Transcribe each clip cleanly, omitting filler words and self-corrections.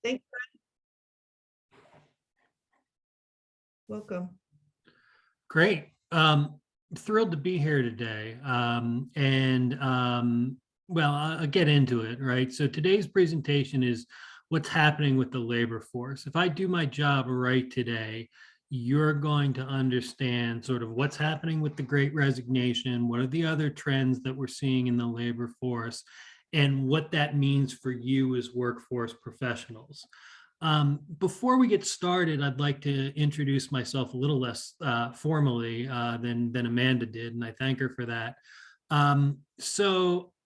Thanks. Welcome. Great. Thrilled to be here today. Well, I'll get into it, right? So today's presentation is what's happening with the labor force. If I do my job right today, you're going to understand sort of what's happening with the Great Resignation, what are the other trends that we're seeing in the labor force, and what that means for you as workforce professionals. Before we get started, I'd like to introduce myself a little less formally than Amanda did, and I thank her for that.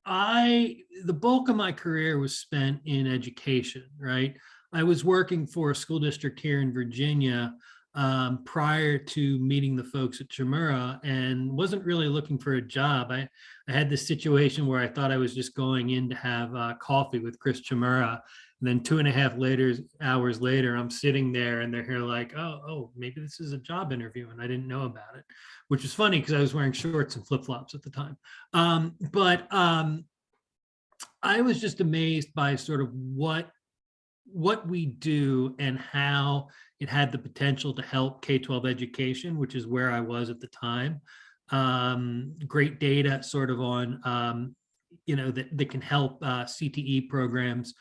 The bulk of my career was spent in education, right? I was working for a school district here in Virginia prior to meeting the folks at Chmura, and wasn't really looking for a job. I had this situation where I thought I was just going in to have coffee with Chris Chmura. And then 2.5 hours later, I'm sitting there and they're here like, oh, maybe this is a job interview. And I didn't know about it, which is funny because I was wearing shorts and flip-flops at the time. I was just amazed by sort of what we do and how it had the potential to help K-12 education, which is where I was at the time. Great data sort of on, that can help CTE programs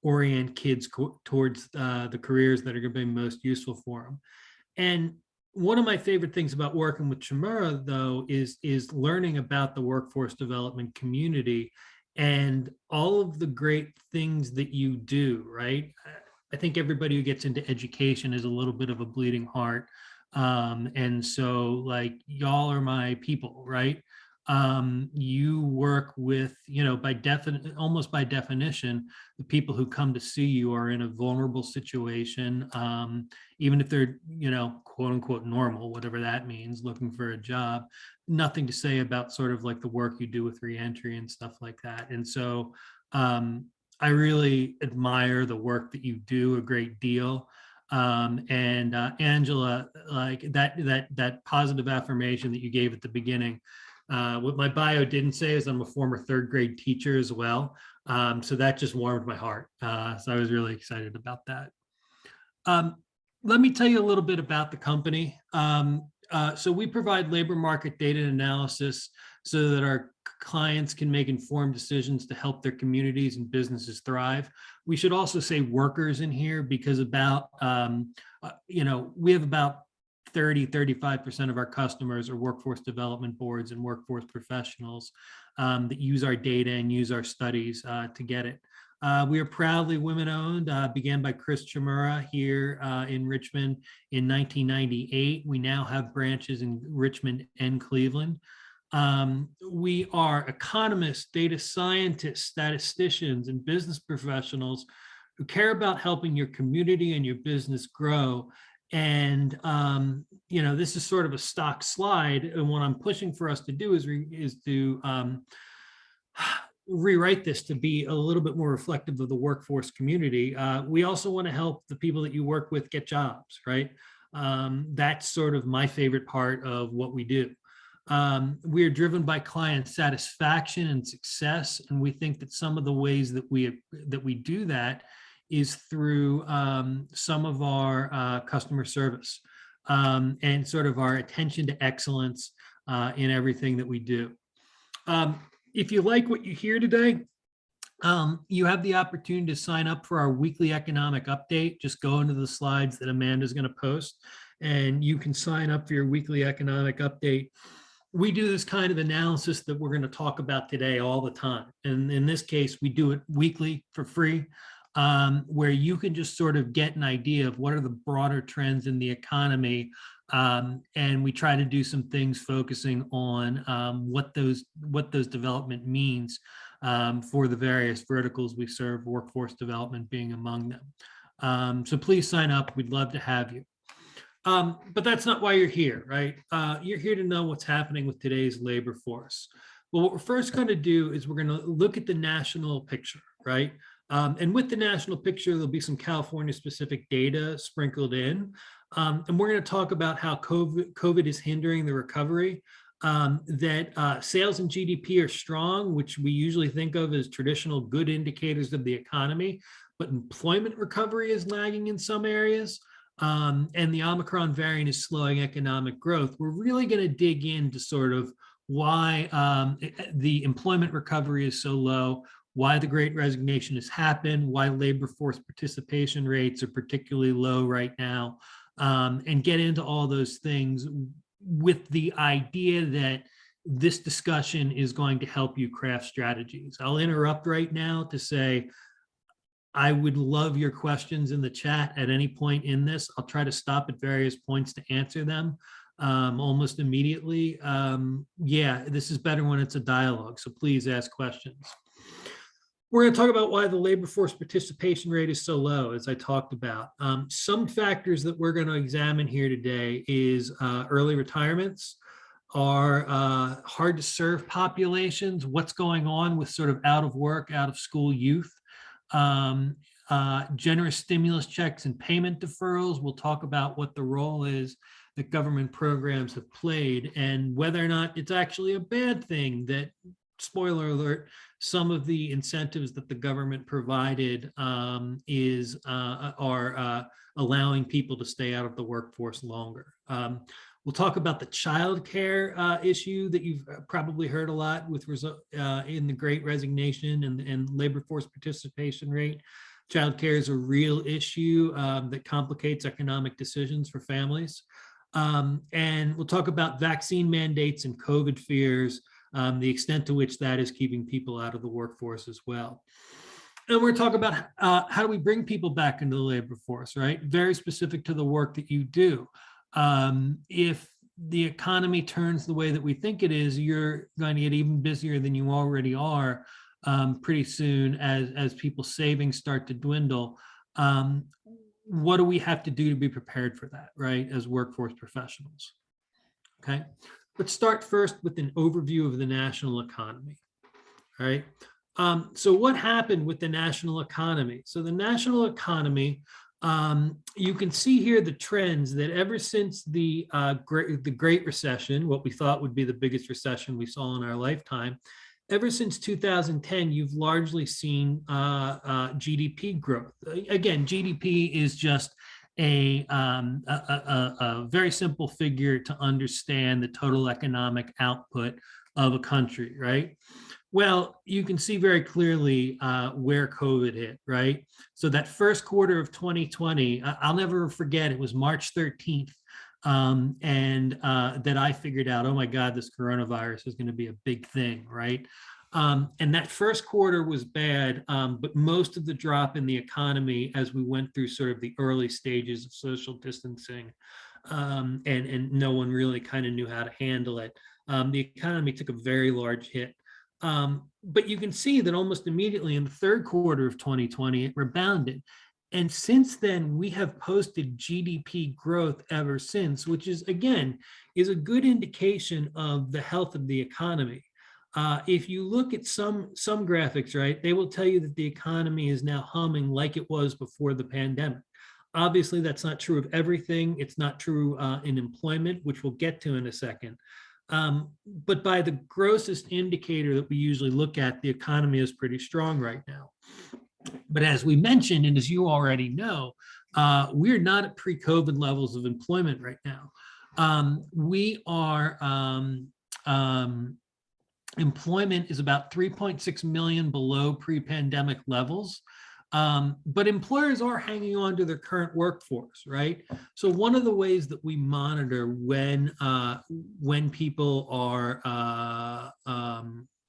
orient kids towards the careers that are going to be most useful for them. And one of my favorite things about working with Chmura, though, is learning about the workforce development community and all of the great things that you do, right? I think everybody who gets into education is a little bit of a bleeding heart. And so like, y'all are my people, right? You work with, almost by definition, the people who come to see you are in a vulnerable situation, even if they're, quote unquote normal, whatever that means, looking for a job. Nothing to say about sort of like the work you do with reentry and stuff like that. And so I really admire the work that you do a great deal. Angela, like that positive affirmation that you gave at the beginning, what my bio didn't say is I'm a former third grade teacher as well. So that just warmed my heart. So I was really excited about that. Let me tell you a little bit about the company. So we provide labor market data and analysis so that our clients can make informed decisions to help their communities and businesses thrive. We should also say workers in here because we have about 35% of our customers are workforce development boards and workforce professionals that use our data and use our studies to get it. We are proudly women-owned, began by Chris Chmura here in Richmond in 1998. We now have branches in Richmond and Cleveland. We are economists, data scientists, statisticians, and business professionals who care about helping your community and your business grow. And, this is sort of a stock slide. And what I'm pushing for us to do is to rewrite this to be a little bit more reflective of the workforce community. We also want to help the people that you work with get jobs, right? That's sort of my favorite part of what we do. We are driven by client satisfaction and success. And we think that some of the ways that we do that is through some of our customer service and sort of our attention to excellence in everything that we do. If you like what you hear today, you have the opportunity to sign up for our weekly economic update. Just go into the slides that Amanda's going to post, and you can sign up for your weekly economic update. We do this kind of analysis that we're going to talk about today all the time. And in this case, we do it weekly for free, where you can just sort of get an idea of what are the broader trends in the economy. And we try to do some things focusing on what those development means for the various verticals we serve, workforce development being among them. So please sign up. We'd love to have you. But that's not why you're here, right? You're here to know what's happening with today's labor force. Well, what we're first going to do is we're going to look at the national picture, right? And with the national picture, there'll be some California-specific data sprinkled in. And we're going to talk about how COVID is hindering the recovery, that sales and GDP are strong, which we usually think of as traditional good indicators of the economy. but employment recovery is lagging in some areas. And the Omicron variant is slowing economic growth. We're really going to dig into sort of why the employment recovery is so low, why the Great Resignation has happened, why labor force participation rates are particularly low right now, and get into all those things with the idea that this discussion is going to help you craft strategies. I'll interrupt right now to say, I would love your questions in the chat at any point in this. I'll try to stop at various points to answer them almost immediately. Yeah, this is better when it's a dialogue, so please ask questions. We're going to talk about why the labor force participation rate is so low, as I talked about. Some factors that we're going to examine here today is early retirements, are hard to serve populations, what's going on with sort of out of work, out of school youth, generous stimulus checks and payment deferrals. We'll talk about what the role is that government programs have played and whether or not it's actually a bad thing that, spoiler alert, some of the incentives that the government provided are allowing people to stay out of the workforce longer. We'll talk about the child care issue that you've probably heard a lot with in the Great Resignation and labor force participation rate. Child care is a real issue that complicates economic decisions for families. And we'll talk about vaccine mandates and COVID fears, the extent to which that is keeping people out of the workforce as well. And we're talking about how do we bring people back into the labor force, right? Very specific to the work that you do. If the economy turns the way that we think it is, you're going to get even busier than you already are pretty soon as people's savings start to dwindle. What do we have to do to be prepared for that, right, as workforce professionals? Okay, let's start first with an overview of the national economy, all right? So what happened with the national economy? So the national economy, you can see here the trends that ever since the Great Recession, what we thought would be the biggest recession we saw in our lifetime, ever since 2010, you've largely seen GDP growth. Again, GDP is just a very simple figure to understand the total economic output of a country, right? Well, you can see very clearly where COVID hit, right? So that first quarter of 2020, I'll never forget, it was March 13th. That I figured out, oh my God, this coronavirus is going to be a big thing, right? And that first quarter was bad, but most of the drop in the economy as we went through sort of the early stages of social distancing, and no one really kind of knew how to handle it. The economy took a very large hit. But you can see that almost immediately in the third quarter of 2020, it rebounded. And since then, we have posted GDP growth ever since, which is, again, is a good indication of the health of the economy. If you look at some graphics, right, they will tell you that the economy is now humming like it was before the pandemic. Obviously, that's not true of everything. It's not true in employment, which we'll get to in a second. But by the grossest indicator that we usually look at, the economy is pretty strong right now. But as we mentioned, and as you already know, we're not at pre-COVID levels of employment right now. Employment is about 3.6 million below pre-pandemic levels. But employers are hanging on to their current workforce, right? So one of the ways that we monitor when people are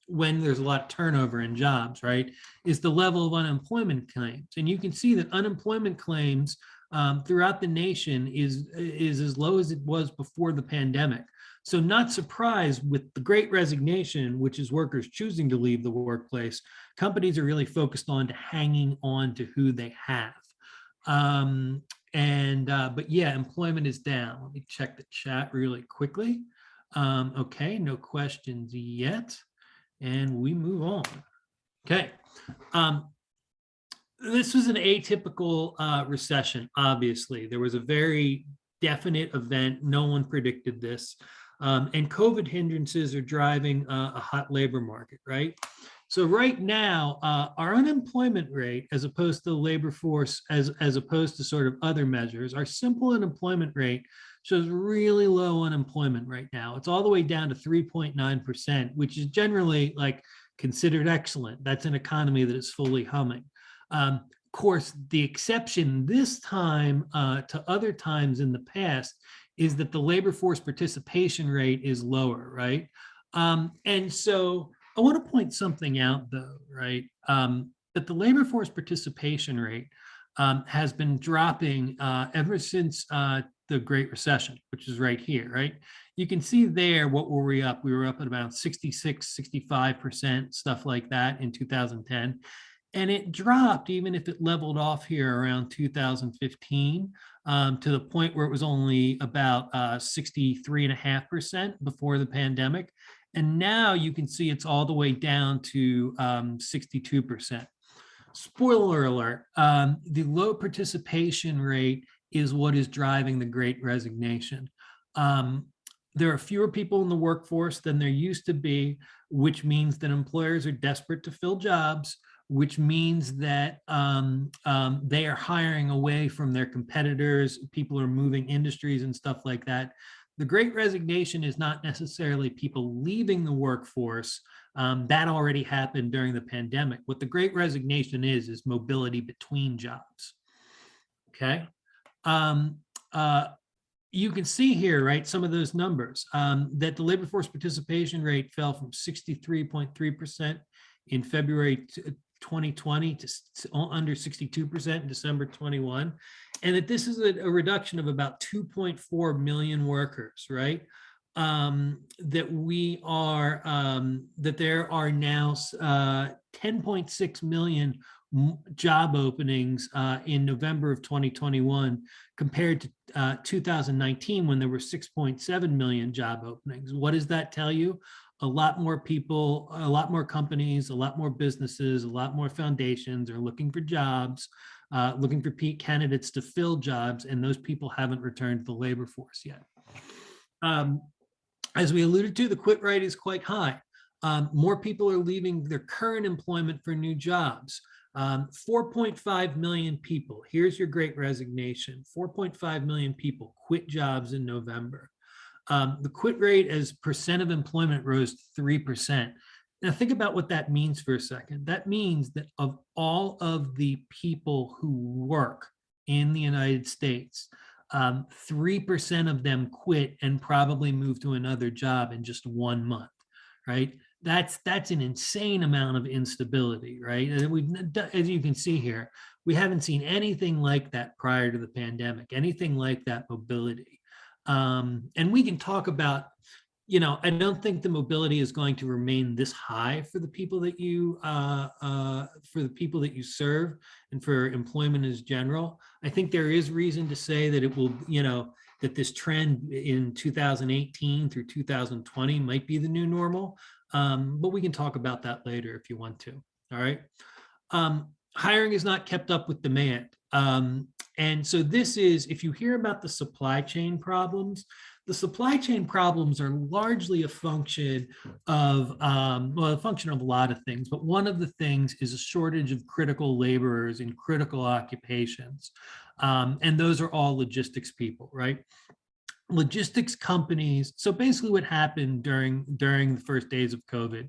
when there's a lot of turnover in jobs, right, is the level of unemployment claims. And you can see that unemployment claims throughout the nation is as low as it was before the pandemic. So not surprised with the Great Resignation, which is workers choosing to leave the workplace, companies are really focused on hanging on to who they have. But yeah, employment is down. Let me check the chat really quickly. Okay, no questions yet. And we move on. Okay. This was an atypical recession, obviously. There was a very definite event. No one predicted this. And COVID hindrances are driving a hot labor market, right? So right now, our unemployment rate, as opposed to the labor force, as opposed to sort of other measures, our simple unemployment rate shows really low unemployment right now. It's all the way down to 3.9%, which is generally like considered excellent. That's an economy that is fully humming. Of course, the exception this time to other times in the past is that the labor force participation rate is lower, right? And so I want to point something out, though, right? That the labor force participation rate has been dropping ever since the Great Recession, which is right here, right? You can see there, what were we up? We were up at about 66, 65%, stuff like that in 2010. And it dropped, even if it leveled off here around 2015, to the point where it was only about 63.5% before the pandemic. And now you can see it's all the way down to 62%. Spoiler alert, the low participation rate is what is driving the Great Resignation. There are fewer people in the workforce than there used to be, which means that employers are desperate to fill jobs, which means that they are hiring away from their competitors. People are moving industries and stuff like that. The Great Resignation is not necessarily people leaving the workforce. That already happened during the pandemic. What the Great Resignation is mobility between jobs. Okay. You can see here, right, some of those numbers, that the labor force participation rate fell from 63.3% in February 2020 to under 62% in December 21, and that this is a reduction of about 2.4 million workers, right? That we are, that there are now 10.6 million job openings in November of 2021 compared to 2019, when there were 6.7 million job openings. What does that tell you? A lot more people, a lot more companies, a lot more businesses, a lot more foundations are looking for jobs, looking for candidates to fill jobs, and those people haven't returned to the labor force yet. As we alluded to, the quit rate is quite high. More people are leaving their current employment for new jobs. 4.5 million people, here's your Great Resignation, 4.5 million people quit jobs in November. The quit rate as percent of employment rose 3%. Now think about what that means for a second. That means that of all of the people who work in the United States, 3% of them quit and probably moved to another job in just 1 month, right? That's an insane amount of instability, right? And as you can see here, we haven't seen anything like that prior to the pandemic, anything like that mobility. And we can talk about, you know, I don't think the mobility is going to remain this high for the people that you serve and for employment as general. I think there is reason to say that it will, you know, that this trend in 2018 through 2020 might be the new normal. But we can talk about that later if you want to. All right. Hiring is not kept up with demand. And so this is, if you hear about the supply chain problems, the supply chain problems are largely a function of, well, a function of a lot of things, but one of the things is a shortage of critical laborers in critical occupations. And those are all logistics people, right? Logistics companies. So basically what happened during the first days of COVID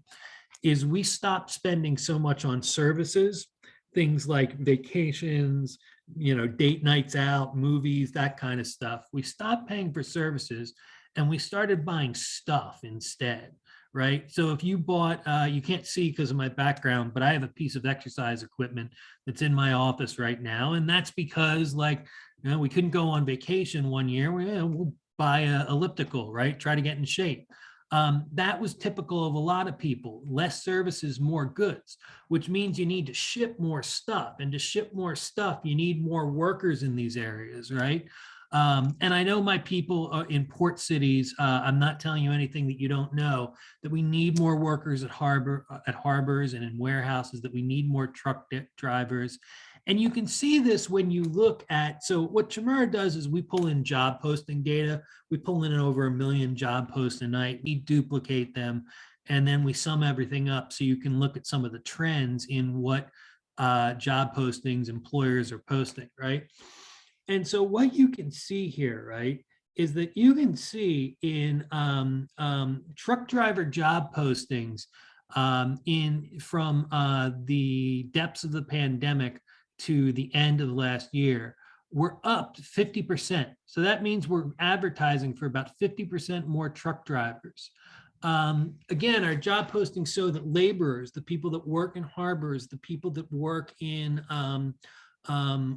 is we stopped spending so much on services, things like vacations, you know, date nights out, movies, that kind of stuff. We stopped paying for services and we started buying stuff instead, right? So if you bought, you can't see because of my background, but I have a piece of exercise equipment that's in my office right now. And that's because, like, you know, we couldn't go on vacation one year. We'll buy an elliptical, right? Try to get in shape. That was typical of a lot of people. Less services, more goods, which means you need to ship more stuff. And to ship more stuff, you need more workers in these areas, right? And I know my people in port cities, I'm not telling you anything that you don't know, that we need more workers at harbors and in warehouses, that we need more truck drivers. And you can see this when you look at, so what Chmura does is we pull in job posting data. We pull in over 1 million job posts a night. We duplicate them. and then we sum everything up so you can look at some of the trends in what job postings employers are posting, right? And so what you can see here, right, is that you can see in truck driver job postings from the depths of the pandemic to the end of last year, we're up 50%. So that means we're advertising for about 50% more truck drivers. Again, our job postings show that laborers, the people that work in harbors, the people that work in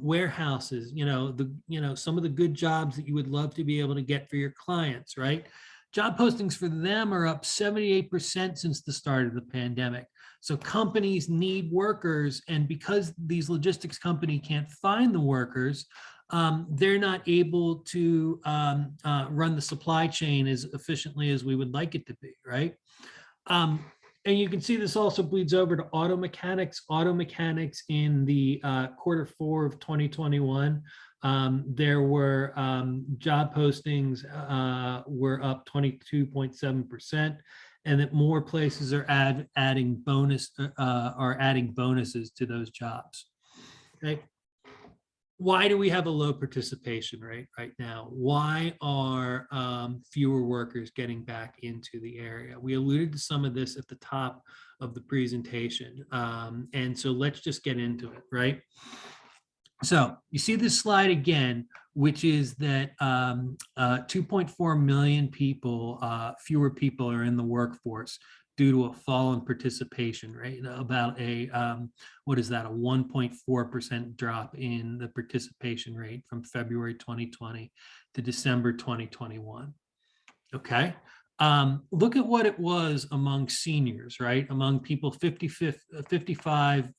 warehouses, some of the good jobs that you would love to be able to get for your clients, right? Job postings for them are up 78% since the start of the pandemic. So companies need workers, and because these logistics companies can't find the workers, they're not able to run the supply chain as efficiently as we would like it to be, right? And you can see this also bleeds over to auto mechanics. Auto mechanics in the Q4 of 2021, there were job postings were up 22.7%, and that more places are adding bonuses to those jobs. Okay. Why do we have a low participation rate right now? Why are fewer workers getting back into the area? We alluded to some of this at the top of the presentation. And so let's just get into it, right? So you see this slide again, which is that 2.4 million people, fewer people are in the workforce due to a fall in participation rate, about a, what is that, a 1.4% drop in the participation rate from February 2020 to December 2021. Okay. Look at what it was among seniors, right? Among people 55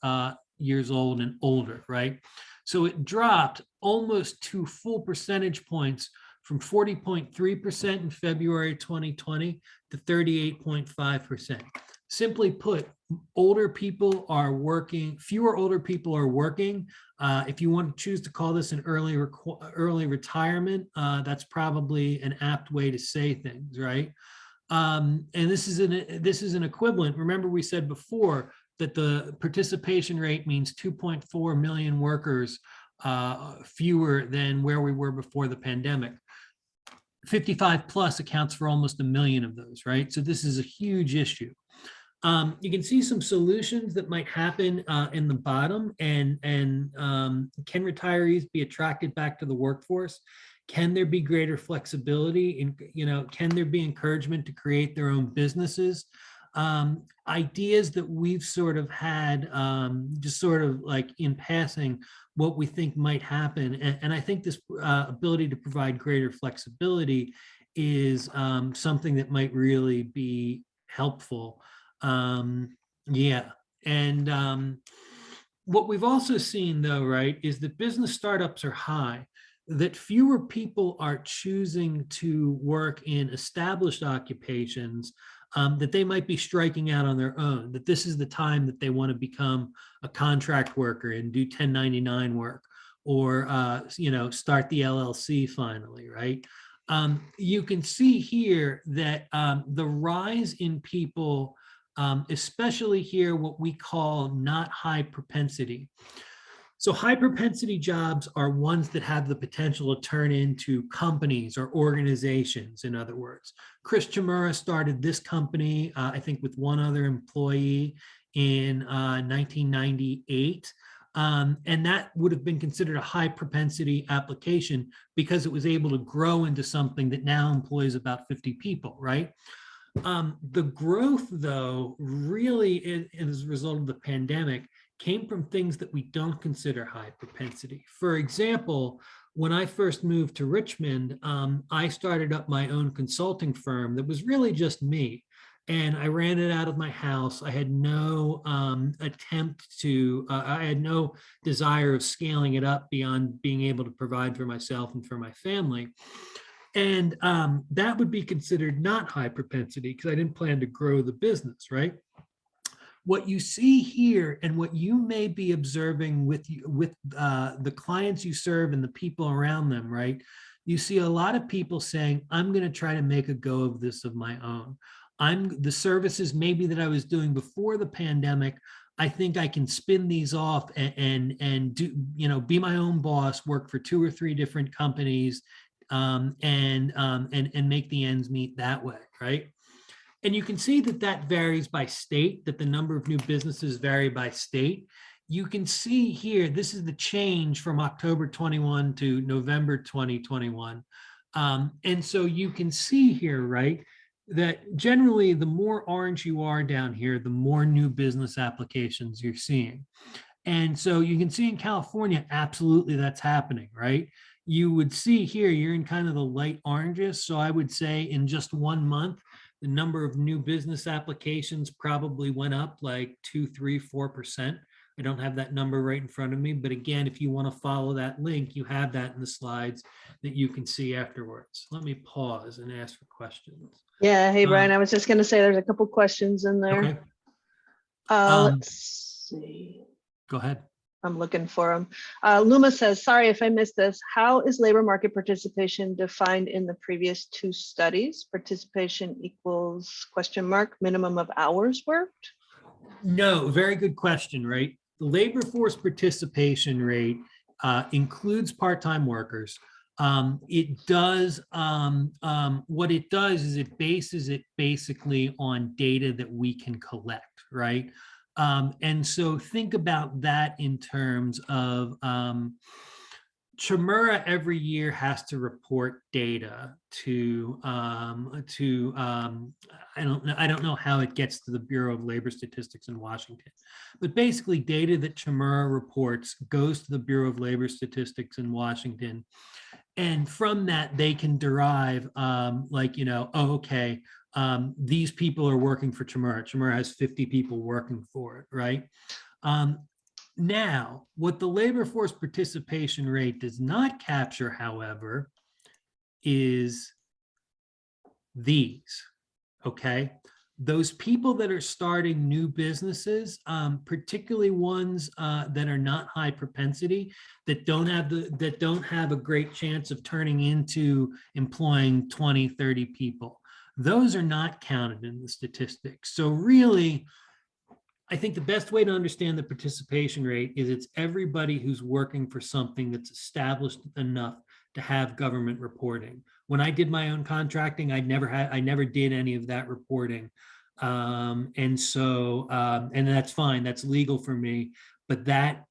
years old and older, right? So it dropped almost 2 full percentage points from 40.3% in February 2020 to 38.5%. Simply put, older people are working, fewer older people are working. If you want to choose to call this an early retirement, that's probably an apt way to say things, right? And this is an equivalent. Remember, we said before that the participation rate means 2.4 million workers fewer than where we were before the pandemic. 55 plus accounts for almost 1 million of those, right? So this is a huge issue. You can see some solutions that might happen in the bottom, and can retirees be attracted back to the workforce? Can there be greater flexibility? Can there be encouragement to create their own businesses? Ideas that we've sort of had, just sort of like in passing, what we think might happen. And I think this ability to provide greater flexibility is something that might really be helpful. Yeah. And what we've also seen, though, right, is that business startups are high, that fewer people are choosing to work in established occupations, that they might be striking out on their own, that this is the time that they want to become a contract worker and do 1099 work, or start the LLC finally, right? You can see here that the rise in people, especially here, what we call not high propensity. So high propensity jobs are ones that have the potential to turn into companies or organizations, in other words. Chris Chmura started this company, I think with one other employee in 1998. And that would have been considered a high propensity application because it was able to grow into something that now employs about 50 people, right? The growth, though, really as a result of the pandemic, came from things that we don't consider high propensity. For example, when I first moved to Richmond, I started up my own consulting firm that was really just me. And I ran it out of my house. I had no I had no desire of scaling it up beyond being able to provide for myself and for my family. And that would be considered not high propensity because I didn't plan to grow the business, right? What you see here and what you may be observing with the clients you serve and the people around them, right? You see a lot of people saying, I'm going to try to make a go of this of my own. the services maybe that I was doing before the pandemic, I think I can spin these off and do, be my own boss, work for 2 or 3 different companies, and make the ends meet that way, right? And you can see that that varies by state, that the number of new businesses vary by state. You can see here, this is the change from October 21 to November 2021. And so you can see here, right, that generally the more orange you are down here, the more new business applications you're seeing. And so you can see in California, absolutely that's happening, right? You would see here, you're in kind of the light oranges. So I would say in just 1 month, the number of new business applications probably went up like 2, 3, 4%. I don't have that number right in front of me, but again, if you want to follow that link, you have that in the slides that you can see afterwards. Let me pause and ask for questions. Yeah, hey Brian, I was just going to say there's a couple questions in there. Okay. Let's see. Go ahead. I'm looking for them. Luma says, sorry if I missed this. How is labor market participation defined in the previous 2 studies? Participation equals ? Minimum of hours worked? No, very good question, right? The labor force participation rate includes part-time workers. It does, what it does is it bases it basically on data that we can collect, right? And so think about that in terms of Chmura every year has to report data to I don't know how it gets to the Bureau of Labor Statistics in Washington, but basically data that Chmura reports goes to the Bureau of Labor Statistics in Washington. And from that, they can derive these people are working for Chmura. Chmura has 50 people working for it, right? Now, what the labor force participation rate does not capture, however, is these, okay? Those people that are starting new businesses, particularly ones that are not high propensity, that don't have a great chance of turning into employing 20, 30 people. Those are not counted in the statistics. So really, I think the best way to understand the participation rate is it's everybody who's working for something that's established enough to have government reporting. When I did my own contracting, I never did any of that reporting. And that's fine, that's legal for me, but that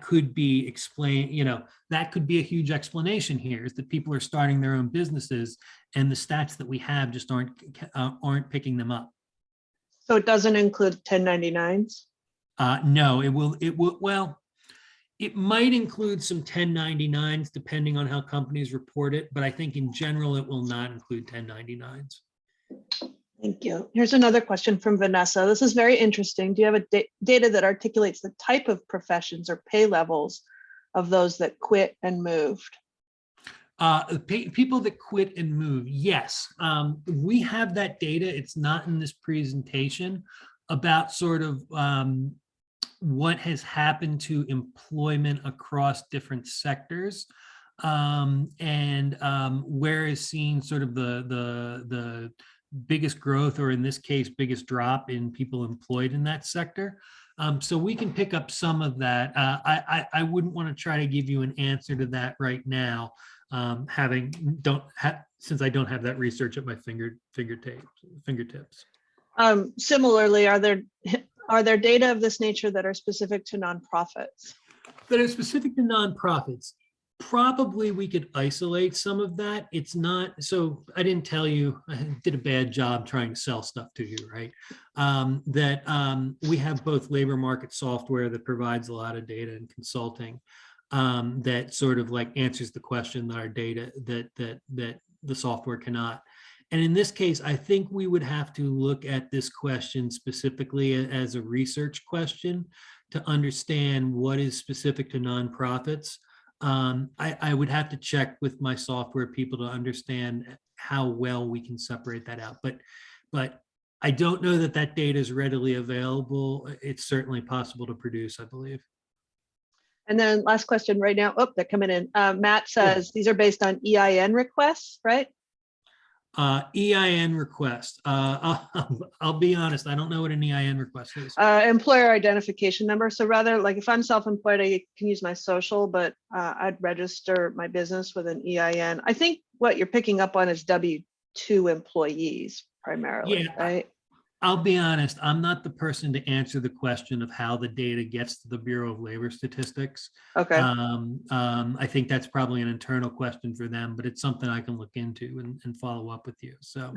could be explained, that could be a huge explanation here, is that people are starting their own businesses and the stats that we have just aren't picking them up. So it doesn't include 1099s? No, it will, well, it might include some 1099s depending on how companies report it, but I think in general, it will not include 1099s. Thank you. Here's another question from Vanessa. This is very interesting. Do you have data that articulates the type of professions or pay levels of those that quit and moved? People that quit and move, yes. We have that data. It's not in this presentation about sort of what has happened to employment across different sectors, and where is seen sort of the biggest growth, or in this case, biggest drop in people employed in that sector. So we can pick up some of that. I wouldn't want to try to give you an answer to that right now, since I don't have that research at my fingertips. Similarly, are there data of this nature that are specific to nonprofits? That are specific to nonprofits? Probably we could isolate some of that. It's not, so I didn't tell you, I did a bad job trying to sell stuff to you, right? We have both labor market software that provides a lot of data and consulting that sort of like answers the question that our data, that the software cannot. And in this case, I think we would have to look at this question specifically as a research question to understand what is specific to nonprofits. I would have to check with my software people to understand how well we can separate that out. But I don't know that that data is readily available. It's certainly possible to produce, I believe. And then last question right now. Oh, they're coming in. Matt says these are based on EIN requests, right? EIN request. I'll be honest, I don't know what an EIN request is. Employer identification number. So rather, like if I'm self-employed, I can use my social, but I'd register my business with an EIN. I think what you're picking up on is W-2 employees primarily, Yeah, right? I'll be honest, I'm not the person to answer the question of how the data gets to the Bureau of Labor Statistics. Okay. I think that's probably an internal question for them, but it's something I can look into and follow up with you. So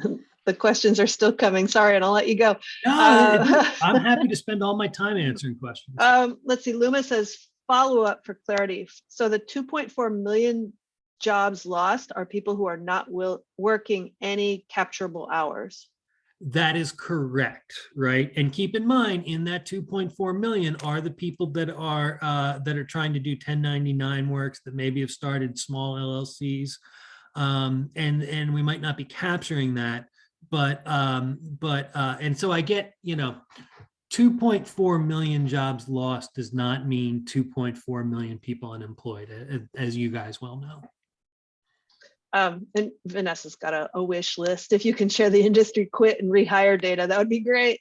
The questions are still coming. Sorry, and I'll let you go. I'm happy to spend all my time answering questions. Let's see. Luma says follow up for clarity. So the 2.4 million jobs lost are people who are not working any capturable hours. That is correct, right? And keep in mind, in that 2.4 million are the people that are trying to do 1099 works, that maybe have started small LLCs, and we might not be capturing that, but and so I get, 2.4 million jobs lost does not mean 2.4 million people unemployed, as you guys well know. And Vanessa's got a wish list. If you can share the industry quit and rehire data, that would be great.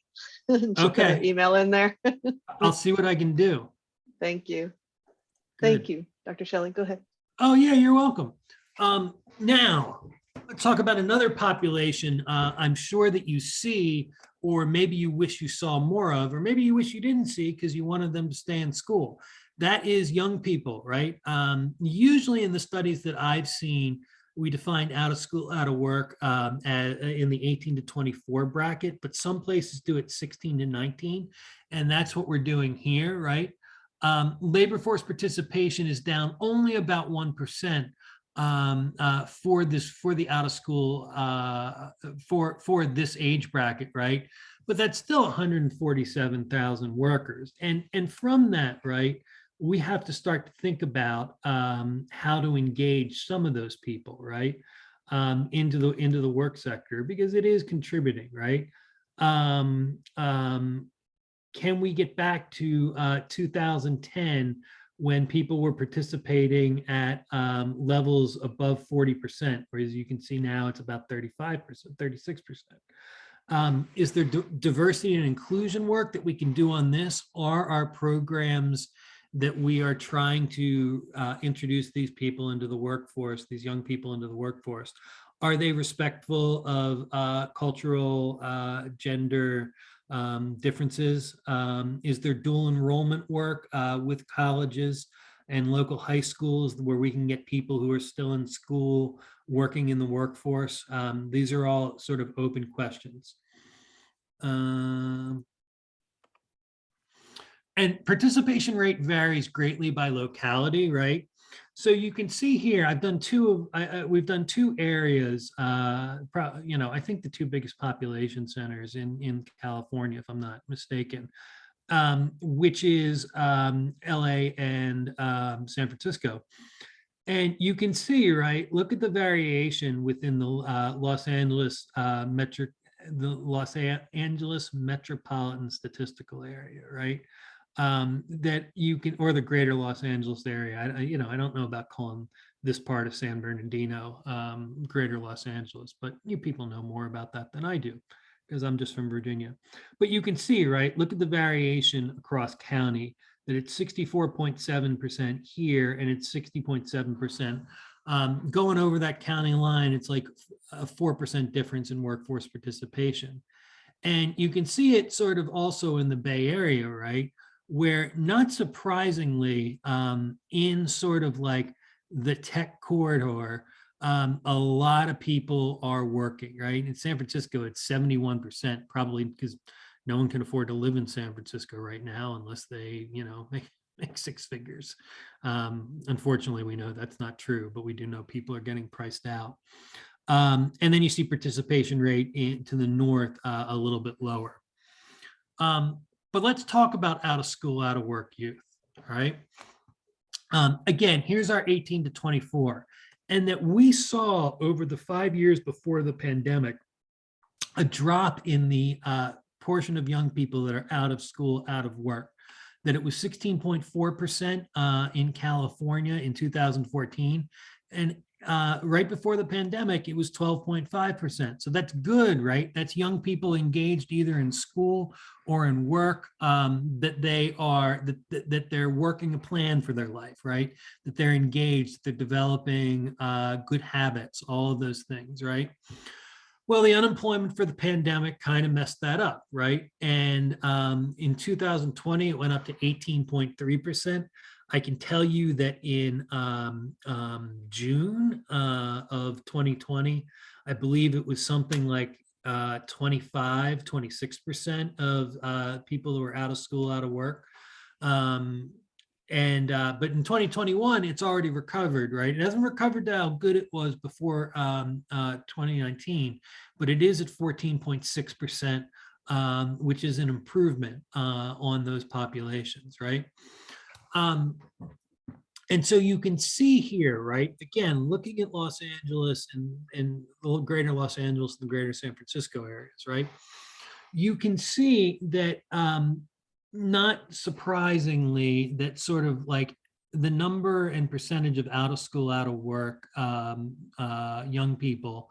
She'll put her email in there. I'll see what I can do. Thank you. Good. Thank you, Dr. Shelly. Go ahead. Oh yeah, you're welcome. Now, let's talk about another population I'm sure that you see, or maybe you wish you saw more of, or maybe you wish you didn't see because you wanted them to stay in school. That is young people, right? Usually in the studies that I've seen, we define out of school, out of work in the 18 to 24 bracket, but some places do it 16 to 19. And that's what we're doing here, right? Labor force participation is down only about 1% for the out of school for this age bracket, right? But that's still 147,000 workers. And from that, right, we have to start to think about how to engage some of those people, right, into the work sector, because it is contributing, right? Can we get back to 2010 when people were participating at levels above 40%, whereas you can see now it's about 35%, 36%. Is there diversity and inclusion work that we can do on this? Are our programs that we are trying to introduce these people into the workforce, these young people into the workforce, are they respectful of cultural, gender differences? Is there dual enrollment work with colleges and local high schools where we can get people who are still in school working in the workforce? These are all sort of open questions. And participation rate varies greatly by locality, right? So you can see here, I've done we've done two areas, I think the two biggest population centers in California, if I'm not mistaken, which is LA and San Francisco. And you can see, right, look at the variation within the Los Angeles metropolitan statistical area, right? That you can, or the greater Los Angeles area. I don't know about calling this part of San Bernardino greater Los Angeles, but you people know more about that than I do because I'm just from Virginia. But you can see, right, look at the variation across county, that it's 64.7% here and it's 60.7%. Going over that county line, it's like a 4% difference in workforce participation. And you can see it sort of also in the Bay Area, right? Where not surprisingly, in sort of like the tech corridor, a lot of people are working, right? In San Francisco, it's 71%, probably because no one can afford to live in San Francisco right now unless they, make six figures. Unfortunately, we know that's not true, but we do know people are getting priced out. And then you see participation rate to the north a little bit lower. But let's talk about out of school, out of work youth, all right? Again, here's our 18 to 24. And that we saw over the 5 years before the pandemic, a drop in the portion of young people that are out of school, out of work, that it was 16.4% in California in 2014. And right before the pandemic, it was 12.5%. So that's good, right? That's young people engaged either in school or in work, that they're working a plan for their life, right? That they're engaged, they're developing good habits, all of those things, right? Well, the unemployment for the pandemic kind of messed that up, right? And in 2020, it went up to 18.3%. I can tell you that in June of 2020, I believe it was something like 26% of people who were out of school, out of work. But in 2021, it's already recovered, right? It hasn't recovered to how good it was before 2019, but it is at 14.6%, which is an improvement on those populations, right? And so you can see here, right? Again, looking at Los Angeles and the greater Los Angeles and the greater San Francisco areas, right? You can see that not surprisingly, that sort of like the number and percentage of out of school, out of work young people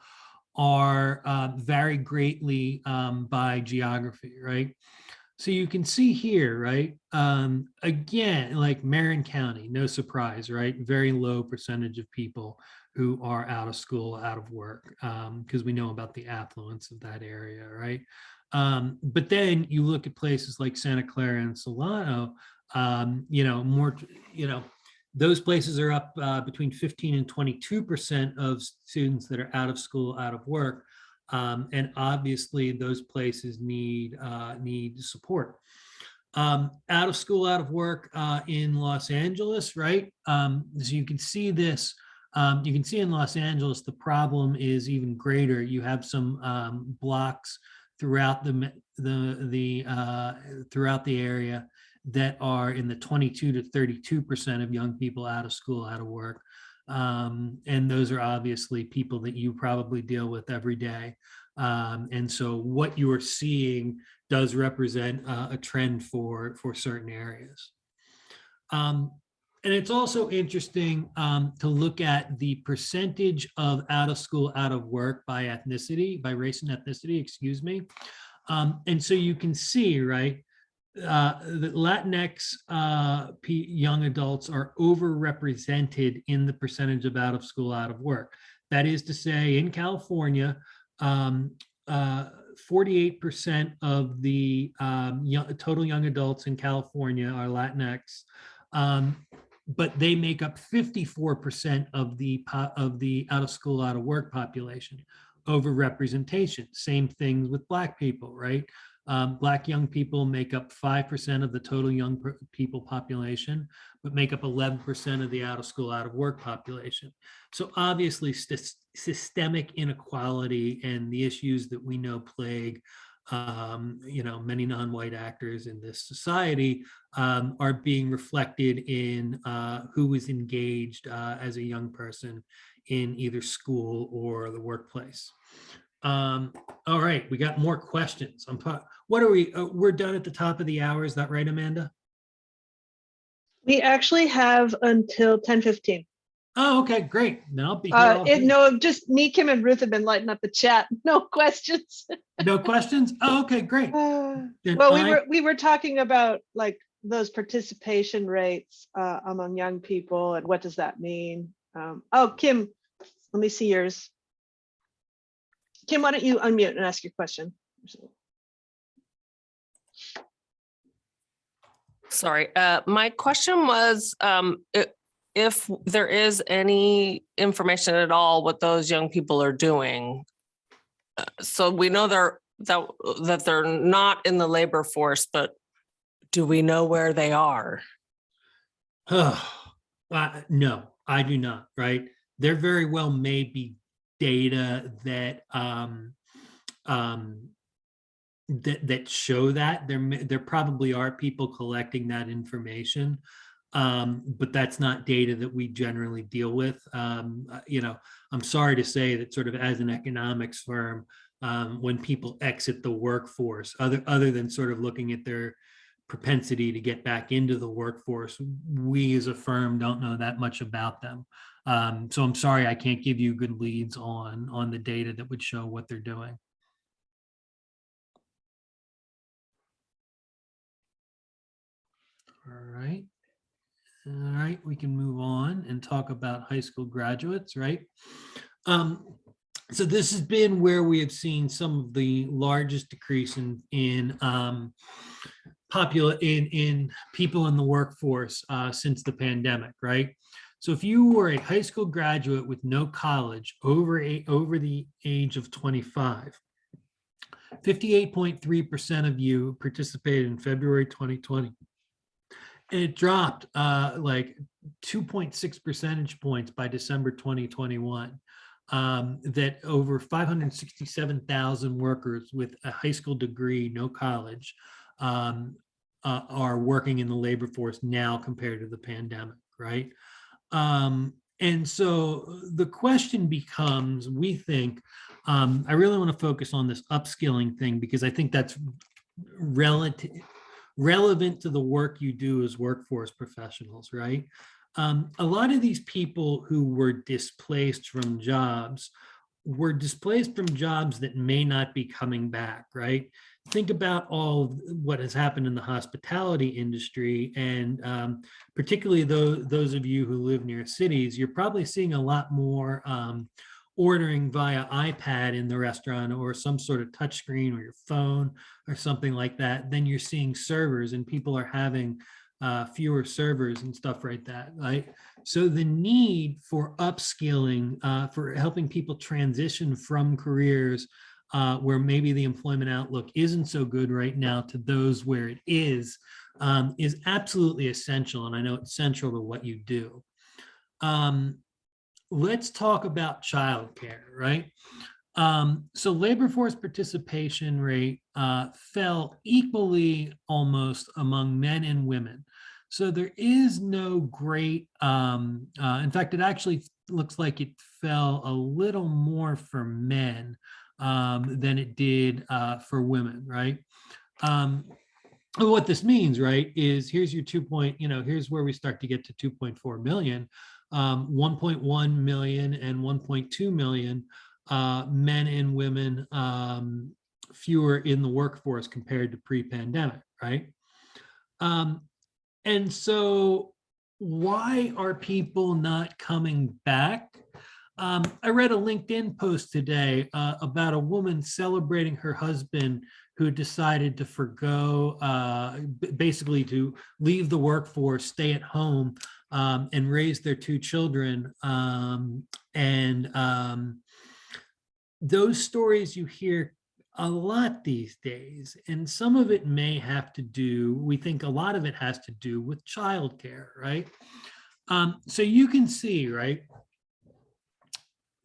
are vary greatly by geography, right? So you can see here, right? Again, like Marin County, no surprise, right? Very low percentage of people who are out of school, out of work, because we know about the affluence of that area, right? But then you look at places like Santa Clara and Solano, those places are up between 15 and 22% of students that are out of school, out of work. And obviously those places need support. Out of school, out of work in Los Angeles, right? So you can see this. You can see in Los Angeles, the problem is even greater. You have some blocks throughout throughout the area that are in the 22 to 32% of young people out of school, out of work. And those are obviously people that you probably deal with every day. And so what you are seeing does represent a trend for certain areas. And it's also interesting to look at the percentage of out of school, out of work by ethnicity, by race and ethnicity, excuse me. And so you can see, right, that Latinx young adults are overrepresented in the percentage of out of school, out of work. That is to say, in California, 48% of the total young adults in California are Latinx, but they make up 54% of the out of school, out of work population. Overrepresentation. Same things with Black people, right? Black young people make up 5% of the total young people population, but make up 11% of the out of school, out of work population. So obviously systemic inequality and the issues that we know plague many non-white actors in this society are being reflected in who is engaged as a young person in either school or the workplace. All right, we got more questions. What are we? We're done at the top of the hour. Is that right, Amanda? We actually have until 10:15. Oh, okay, great. Then I'll be here. No, just me, Kim, and Ruth have been lighting up the chat. No questions. No questions? Oh, okay, great. Well, we were talking about like those participation rates among young people and what does that mean? Kim, let me see yours. Kim, why don't you unmute and ask your question? Sorry, my question was if there is any information at all what those young people are doing. So we know that they're not in the labor force, but do we know where they are? No, I do not, right? There very well may be data that that show that. There probably are people collecting that information, but that's not data that we generally deal with. I'm sorry to say that sort of as an economics firm, when people exit the workforce, other than sort of looking at their propensity to get back into the workforce, we as a firm don't know that much about them. So I'm sorry, I can't give you good leads on the data that would show what they're doing. All right. All right, we can move on and talk about high school graduates, right? So this has been where we have seen some of the largest decrease in people in the workforce since the pandemic, right? So if you were a high school graduate with no college over the age of 25, 58.3% of you participated in February 2020. And it dropped like 2.6 percentage points by December 2021. That over 567,000 workers with a high school degree, no college, are working in the labor force now compared to the pandemic, right? And so the question becomes, we think, I really want to focus on this upskilling thing because I think that's relevant to the work you do as workforce professionals, right? A lot of these people who were displaced from jobs were displaced from jobs that may not be coming back, right? Think about all of what has happened in the hospitality industry, and particularly those of you who live near cities, you're probably seeing a lot more ordering via iPad in the restaurant or some sort of touchscreen or your phone or something like that. Then you're seeing servers, and people are having fewer servers and stuff like that, right? So the need for upskilling, for helping people transition from careers where maybe the employment outlook isn't so good right now to those where it is absolutely essential. And I know it's central to what you do. Let's talk about childcare, right? So labor force participation rate fell equally almost among men and women. So there is no great, in fact, it actually looks like it fell a little more for men than it did for women, right? What this means, right, is here's your here's where we start to get to 2.4 million, 1.1 million and 1.2 million men and women fewer in the workforce compared to pre-pandemic, right? And so why are people not coming back? I read a LinkedIn post today about a woman celebrating her husband who decided to forgo, basically to leave the workforce, stay at home, and raise their two children. Those stories you hear a lot these days, and some of it may have to do, we think a lot of it has to do with childcare, right? So you can see, right?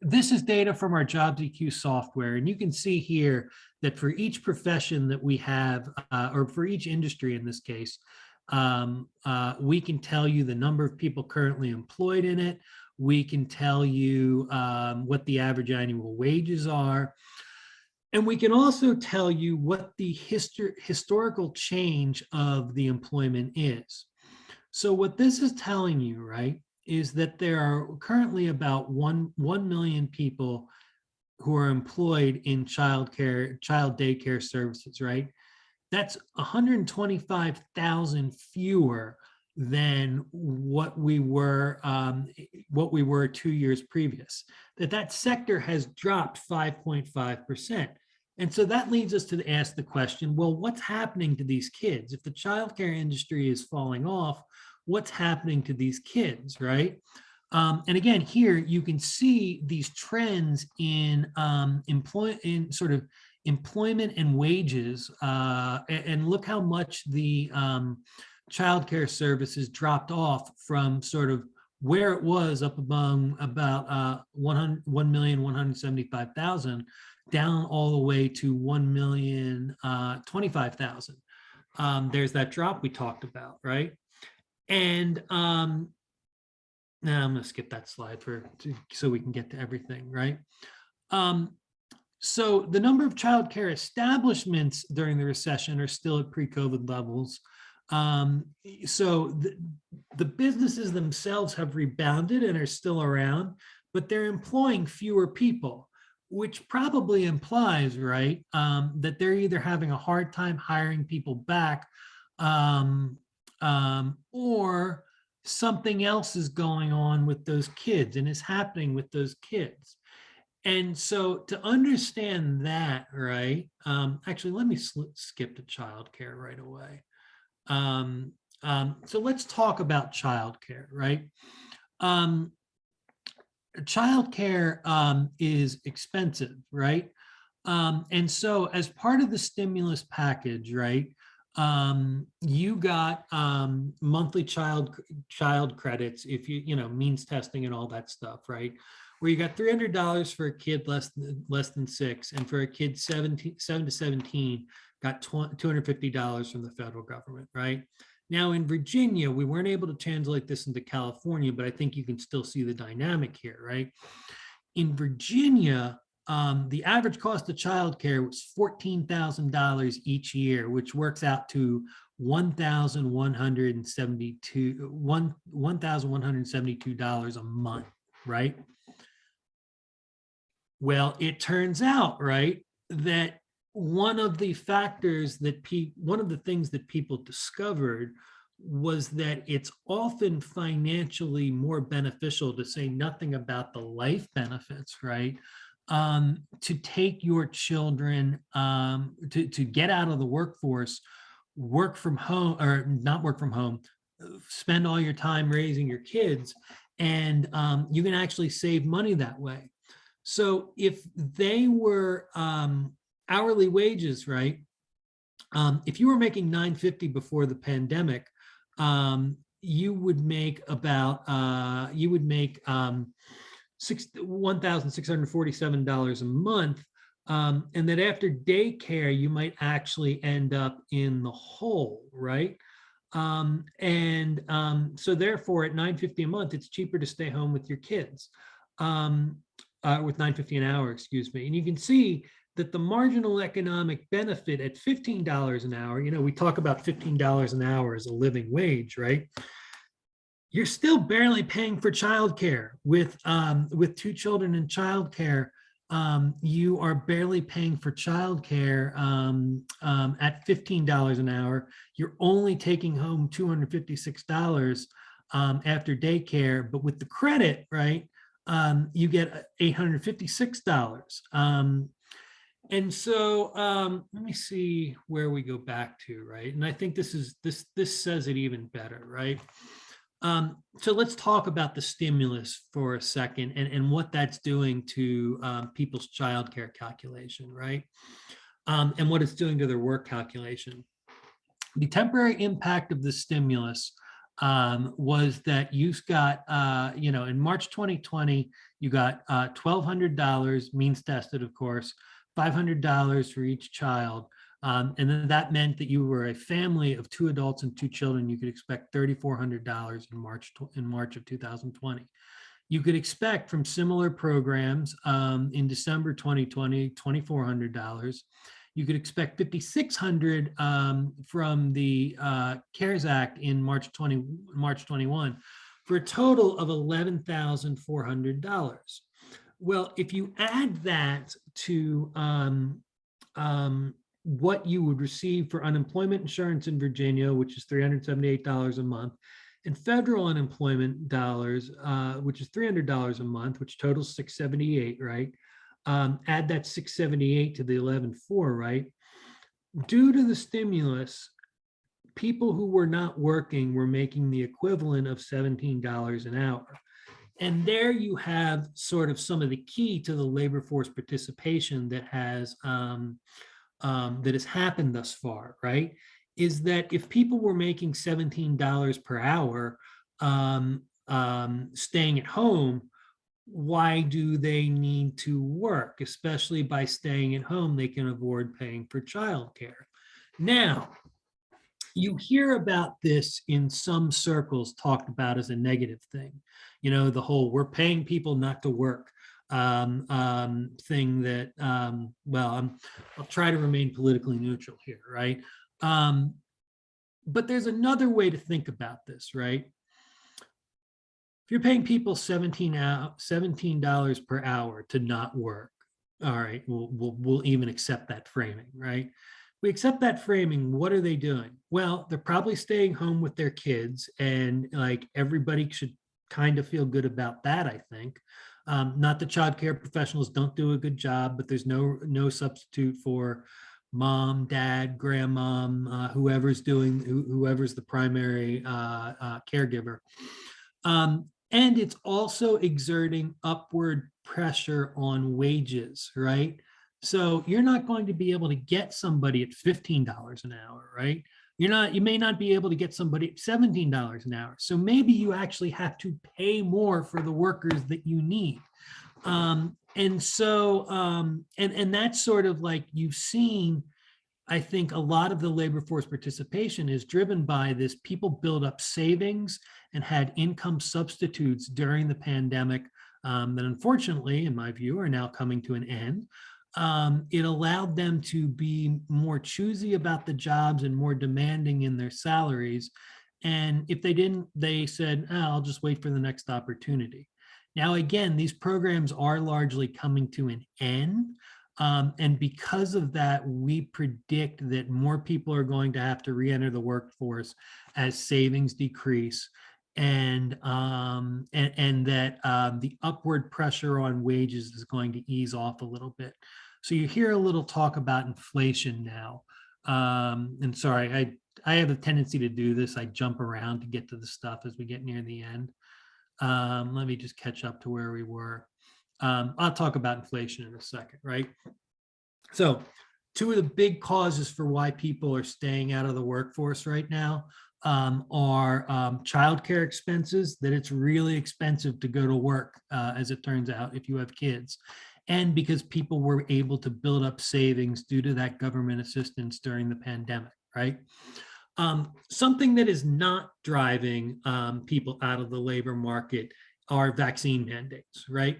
This is data from our JobsEQ software, and you can see here that for each profession that we have, or for each industry in this case, we can tell you the number of people currently employed in it. We can tell you what the average annual wages are. And we can also tell you what the historical change of the employment is. So what this is telling you, right, is that there are currently about 1 million people who are employed in child daycare services, right? That's 125,000 fewer than what we were 2 years previous. That sector has dropped 5.5%. And so that leads us to ask the question, well, what's happening to these kids? If the childcare industry is falling off, what's happening to these kids, right? And again, here you can see these trends in employment and wages, and look how much the childcare services dropped off from sort of where it was up among about 1,175,000 down all the way to 1,025,000. There's that drop we talked about, right? And now I'm going to skip that slide so we can get to everything, right? So the number of childcare establishments during the recession are still at pre-COVID levels. So the businesses themselves have rebounded and are still around, but they're employing fewer people, which probably implies, right, that they're either having a hard time hiring people back, or something else is going on with those kids and is happening with those kids. And so to understand that, right, actually, let me skip to childcare right away. So let's talk about childcare, right? Childcare is expensive, right? And so as part of the stimulus package, right, you got monthly child credits if you know, means testing and all that stuff, right? Where you got $300 for a kid less than 6, and for a kid 7 to 17, got $250 from the federal government, right? Now in Virginia, we weren't able to translate this into California, but I think you can still see the dynamic here, right? In Virginia, the average cost of childcare was $14,000 each year, which works out to $1,172 a month, right? Well, it turns out, right, that one of the things that people discovered was that it's often financially more beneficial, to say nothing about the life benefits, right, to take your children, to get out of the workforce, work from home, or not work from home, spend all your time raising your kids, and you can actually save money that way. So if they were hourly wages, right? If you were making $9.50 before the pandemic, you would make about $1,647 a month, and that after daycare you might actually end up in the hole, right? So therefore, at $9.50 a month, it's cheaper to stay home with your kids. With $9.50 an hour, excuse me. And you can see that the marginal economic benefit at $15 an hour, you know, we talk about $15 an hour as a living wage, right? You're still barely paying for childcare. With 2 children in childcare, you are barely paying for childcare at $15 an hour. You're only taking home $256 after daycare, but with the credit, right, you get $856. And so let me see where we go back to, right? And I think this says it even better, right? So let's talk about the stimulus for a second, and what that's doing to people's childcare calculation, right? And what it's doing to their work calculation. The temporary impact of the stimulus was that you got, in March 2020, you got $1,200, means tested, of course, $500 for each child. And then that meant that you were a family of 2 adults and 2 children. You could expect $3,400 in March of 2020. You could expect from similar programs in December 2020, $2,400. You could expect $5,600 from the CARES Act in March 21, for a total of $11,400. Well, if you add that to what you would receive for unemployment insurance in Virginia, which is $378 a month, and federal unemployment dollars, which is $300 a month, which totals $678, right? Add that 678 to the 11.4, right? Due to the stimulus, people who were not working were making the equivalent of $17 an hour. And there you have sort of some of the key to the labor force participation that has happened thus far, right? Is that if people were making $17 per hour staying at home, why do they need to work? Especially by staying at home, they can avoid paying for childcare. Now, you hear about this in some circles talked about as a negative thing. You know, the whole "we're paying people not to work" thing that, well, I'll try to remain politically neutral here, right? But there's another way to think about this, right? If you're paying people $17 per hour to not work, all right, we'll even accept that framing, right? We accept that framing. What are they doing? Well, they're probably staying home with their kids, and like everybody should kind of feel good about that, I think. Not that childcare professionals don't do a good job, but there's no substitute for mom, dad, grandmom, whoever's the primary caregiver. And it's also exerting upward pressure on wages, right? So you're not going to be able to get somebody at $15 an hour, right? You may not be able to get somebody at $17 an hour. So maybe you actually have to pay more for the workers that you need. And that's sort of like you've seen, I think a lot of the labor force participation is driven by this. People build up savings and had income substitutes during the pandemic that unfortunately, in my view, are now coming to an end. It allowed them to be more choosy about the jobs and more demanding in their salaries. And if they didn't, they said, oh, I'll just wait for the next opportunity. Now, again, these programs are largely coming to an end. And because of that, we predict that more people are going to have to re-enter the workforce as savings decrease, and that the upward pressure on wages is going to ease off a little bit. So you hear a little talk about inflation now. And sorry, I have a tendency to do this. I jump around to get to the stuff as we get near the end. Let me just catch up to where we were. I'll talk about inflation in a second, right? So two of the big causes for why people are staying out of the workforce right now are childcare expenses, that it's really expensive to go to work, as it turns out, if you have kids, and because people were able to build up savings due to that government assistance during the pandemic, right? Something that is not driving people out of the labor market are vaccine mandates, right?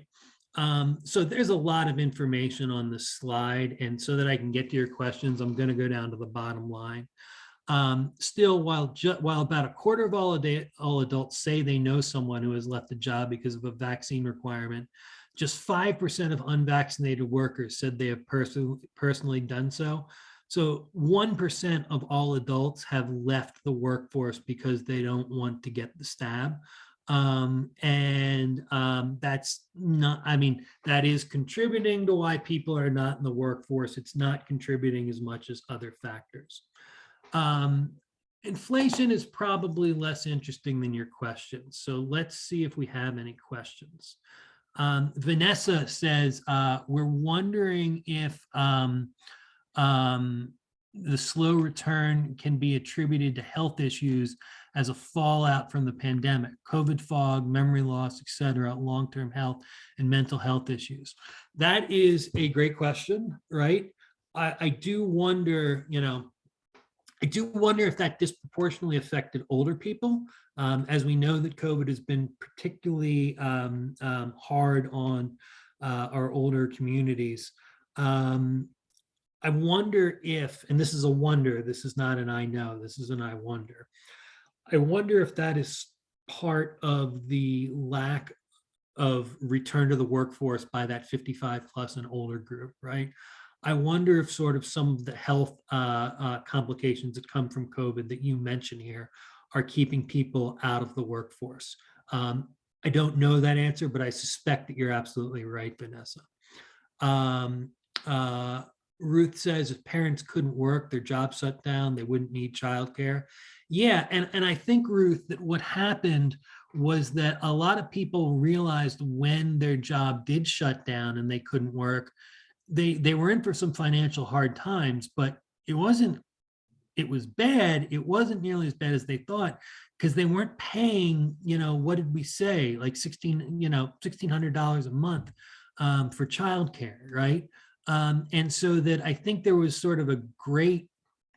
So there's a lot of information on the slide, and so that I can get to your questions, I'm going to go down to the bottom line. Still, while about a quarter of all adults say they know someone who has left a job because of a vaccine requirement, just 5% of unvaccinated workers said they have personally done so. So 1% of all adults have left the workforce because they don't want to get the stab. That's not, I mean, that is contributing to why people are not in the workforce. It's not contributing as much as other factors. Inflation is probably less interesting than your questions. So let's see if we have any questions. Vanessa says, we're wondering if the slow return can be attributed to health issues as a fallout from the pandemic, COVID fog, memory loss, et cetera, long-term health and mental health issues. That is a great question, right? I do wonder, if that disproportionately affected older people, as we know that COVID has been particularly hard on our older communities. I wonder if, and this is a wonder, this is not an I know, this is an I wonder. I wonder if that is part of the lack of return to the workforce by that 55 plus and older group, right? I wonder if sort of some of the health complications that come from COVID that you mentioned here are keeping people out of the workforce. I don't know that answer, but I suspect that you're absolutely right, Vanessa. Ruth says if parents couldn't work, their job shut down, they wouldn't need childcare. Yeah, and I think, Ruth, that what happened was that a lot of people realized when their job did shut down and they couldn't work, they were in for some financial hard times, but it was bad. It wasn't nearly as bad as they thought, because they weren't paying, what did we say, like $1,600 a month for childcare, right? And so that I think there was sort of a great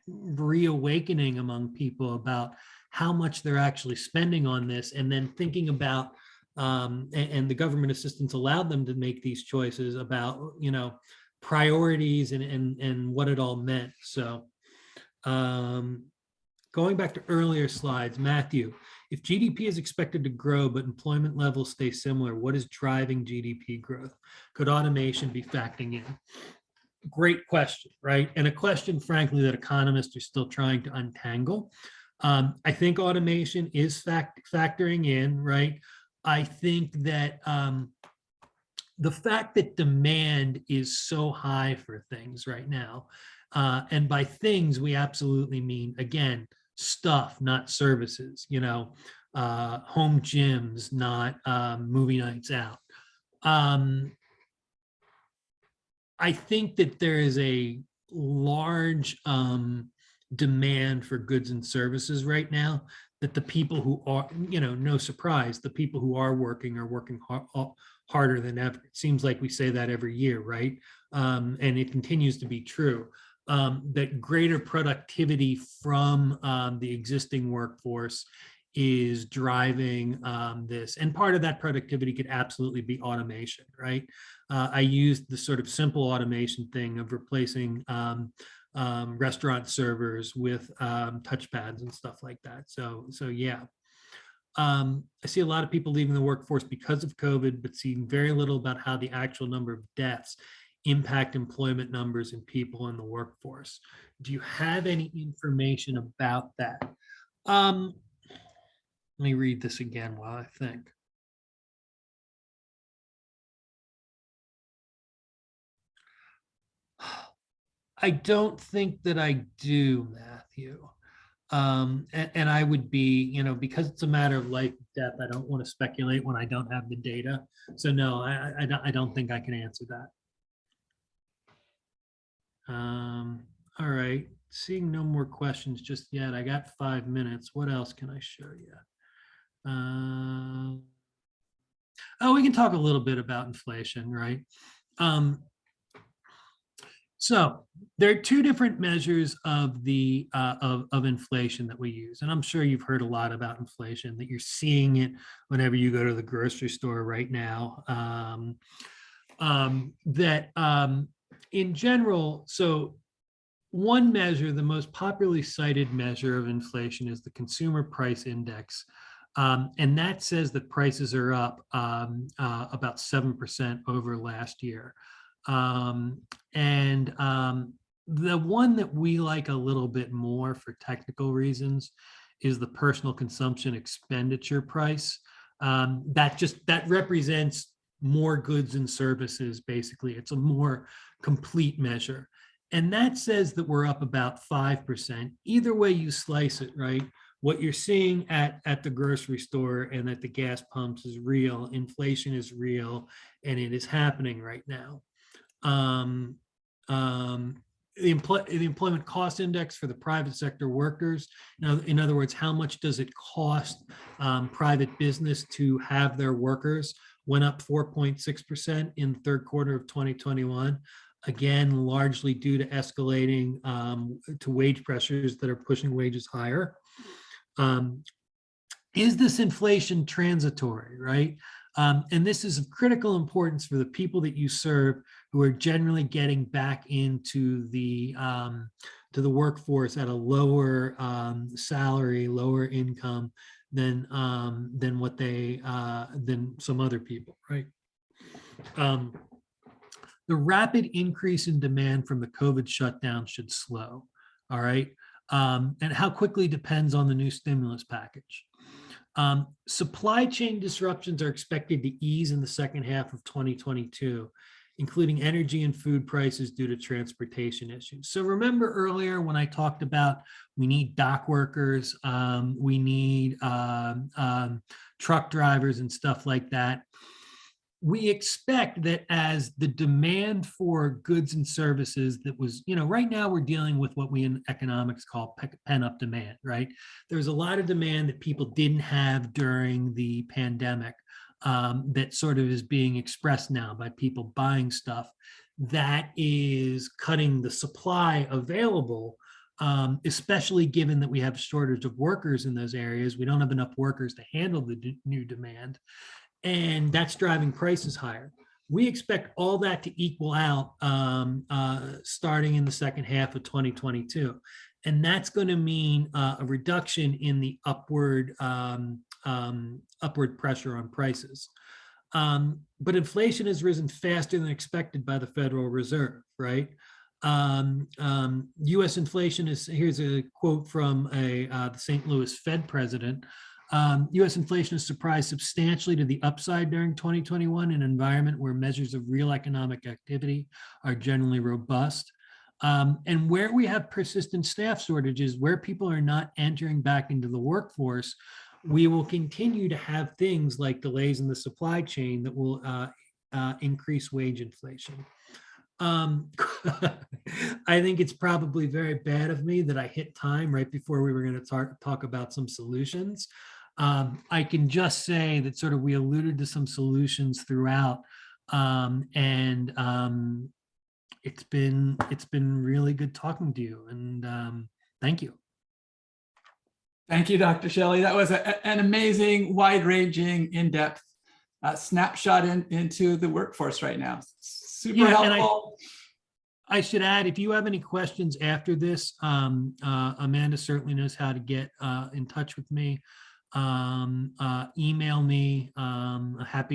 reawakening among people about how much they're actually spending on this, and then thinking about, and the government assistance allowed them to make these choices about, priorities and what it all meant. So going back to earlier slides, Matthew, if GDP is expected to grow, but employment levels stay similar, what is driving GDP growth? Could automation be factoring in? Great question, right? And a question, frankly, that economists are still trying to untangle. I think automation is factoring in, right? I think that the fact that demand is so high for things right now, and by things, we absolutely mean, again, stuff, not services, home gyms, not movie nights out. I think that there is a large demand for goods and services right now, that the people who are, no surprise, the people who are working harder than ever. It seems like we say that every year, right? And it continues to be true. That greater productivity from the existing workforce is driving this. And part of that productivity could absolutely be automation, right? I used the sort of simple automation thing of replacing restaurant servers with touchpads and stuff like that. So yeah. I see a lot of people leaving the workforce because of COVID, but seeing very little about how the actual number of deaths impact employment numbers and people in the workforce. Do you have any information about that? Let me read this again while I think. I don't think that I do, Matthew. And I would be, because it's a matter of life and death, I don't want to speculate when I don't have the data. So no, I don't think I can answer that. All right, seeing no more questions just yet. I got 5 minutes. What else can I show you? We can talk a little bit about inflation, right? So there are two different measures of the of inflation that we use, and I'm sure you've heard a lot about inflation, that you're seeing it whenever you go to the grocery store right now. In general, so one measure, the most popularly cited measure of inflation, is the Consumer Price Index. And that says that prices are up about 7% over last year. The one that we like a little bit more for technical reasons is the Personal Consumption Expenditure Price. That represents more goods and services, basically. It's a more complete measure. And that says that we're up about 5%. Either way you slice it, right? What you're seeing at the grocery store and at the gas pumps is real. Inflation is real, and it is happening right now. The employment cost index for the private sector workers, in other words, how much does it cost private business to have their workers, went up 4.6% in the third quarter of 2021. Again, largely due to escalating to wage pressures that are pushing wages higher. Is this inflation transitory, right? And this is of critical importance for the people that you serve, who are generally getting back into the workforce at a lower salary, lower income than some other people, right? The rapid increase in demand from the COVID shutdown should slow, all right? And how quickly depends on the new stimulus package. Supply chain disruptions are expected to ease in the second half of 2022, including energy and food prices due to transportation issues. So remember earlier when I talked about we need dock workers, we need truck drivers and stuff like that. We expect that as the demand for goods and services that was, right now we're dealing with what we in economics call pent-up demand, right? There's a lot of demand that people didn't have during the pandemic that sort of is being expressed now by people buying stuff that is cutting the supply available, especially given that we have a shortage of workers in those areas. We don't have enough workers to handle the new demand. And that's driving prices higher. We expect all that to equal out starting in the second half of 2022. And that's going to mean a reduction in the upward pressure on prices. But inflation has risen faster than expected by the Federal Reserve, right? U.S. inflation is, here's a quote from the St. Louis Fed president. U.S. inflation has surprised substantially to the upside during 2021 in an environment where measures of real economic activity are generally robust. And where we have persistent staff shortages, where people are not entering back into the workforce, we will continue to have things like delays in the supply chain that will increase wage inflation. I think it's probably very bad of me that I hit time right before we were going to talk about some solutions. I can just say that sort of we alluded to some solutions throughout, and it's been really good talking to you, and thank you. Thank you, Dr. Shelly. That was an amazing, wide-ranging, in-depth snapshot into the workforce right now. Super helpful. I should add, if you have any questions after this, Amanda certainly knows how to get in touch with me. Email me. Happy